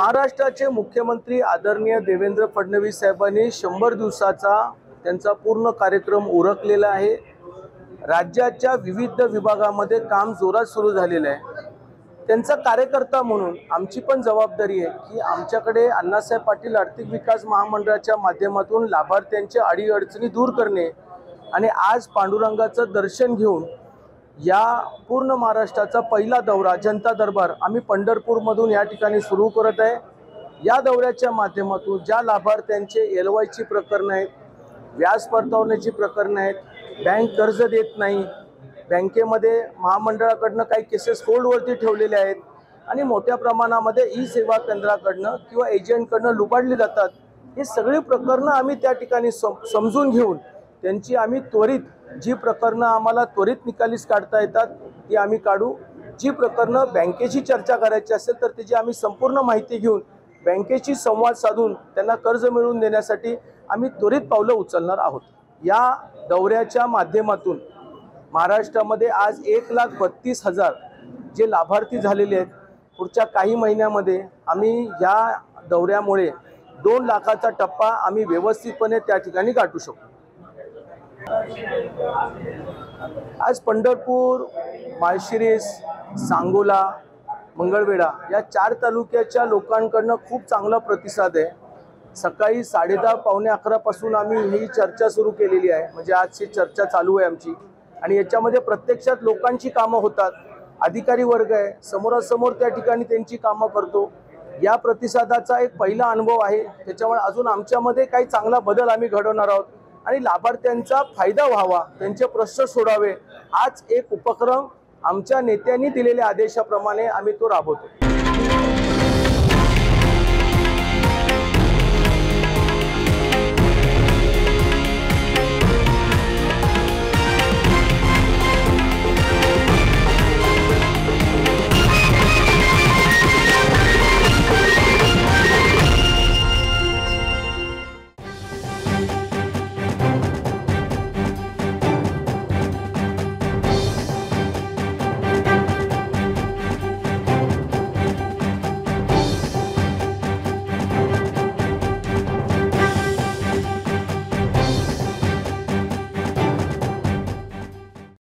महाराष्ट्राचे मुख्यमंत्री आदरणीय देवेंद्र फडणवीस साहेबांनी 100 दिवसाचा त्यांचा पूर्ण कार्यक्रम उरकलेला आहे। राज्याच्या विविध विभागामध्ये काम जोरात सुरू झालेलं आहे। त्यांचा कार्यकर्ता म्हणून आमची पण जबाबदारी आहे की आमच्याकडे अण्णासाहेब पाटील आर्थिक विकास महामंडळाच्या माध्यमातून लाभार्थ्यांच्या अडीअडचणी दूर करणे आणि आज पांडुरंगाचं दर्शन घेऊन या पूर्ण महाराष्ट्राचा पहिला दौरा जनता दरबार आम्ही पंढरपूरमधून या ठिकाणी सुरू करत आहे। या दौऱ्याच्या माध्यमातून ज्या लाभार्थ्यांचे एलवायची प्रकरण आहेत, व्याज परतावण्याची प्रकरण आहेत, बँक कर्ज देत नाही, बँकेमध्ये महामंडळाकडनं काही केसेस होल्डवरती ठेवलेले आहेत आणि मोठ्या प्रमाणामध्ये ई सेवा केंद्राकडनं किंवा एजंटकडनं लुबाडली जातात, हे सगळी प्रकरणं आम्ही त्या ठिकाणी समजून घेऊन त्यांची आम्ही त्वरित जी प्रकरणं आम्हाला त्वरित निकालीस काढता येतात ती आम्ही काढू। जी प्रकरणं बँकेची चर्चा करायची असेल तर त्याची आम्ही संपूर्ण माहिती घेऊन बँकेशी संवाद साधून त्यांना कर्ज मिळवून देण्यासाठी आम्ही त्वरित पावलं उचलणार आहोत। या दौऱ्याच्या माध्यमातून महाराष्ट्रामध्ये आज 1,32,000 जे लाभार्थी झालेले आहेत, पुढच्या काही महिन्यामध्ये आम्ही या दौऱ्यामुळे 2 लाखाचा टप्पा आम्ही व्यवस्थितपणे त्या ठिकाणी गाठू शकतो। आज पंढरपूर, माळशिरस, सांगोला, मंगळवेढा या 4 तालुक्याच्या लोकांकडनं खूप चांगला प्रतिसाद आहे। सकाळी 10:30 पावणे 11 पासून आम्ही ही चर्चा सुरू केलेली आहे, म्हणजे आजची चर्चा चालू आहे आमची आणि याच्यामध्ये प्रत्यक्षात लोकांची कामं होतात, अधिकारी वर्ग आहे, समोरासमोर त्या ठिकाणी त्यांची कामं करतो। या प्रतिसादाचा एक पहिला अनुभव आहे, त्याच्यामुळे अजून आमच्यामध्ये काही चांगला बदल आम्ही घडवणार आहोत आणि लाभार्थ्यांचा फायदा व्हावा, त्यांचे प्रश्न सोडावे, हाच एक उपक्रम आमच्या नेत्यांनी दिलेल्या आदेशाप्रमाणे आम्ही तो राबवतो।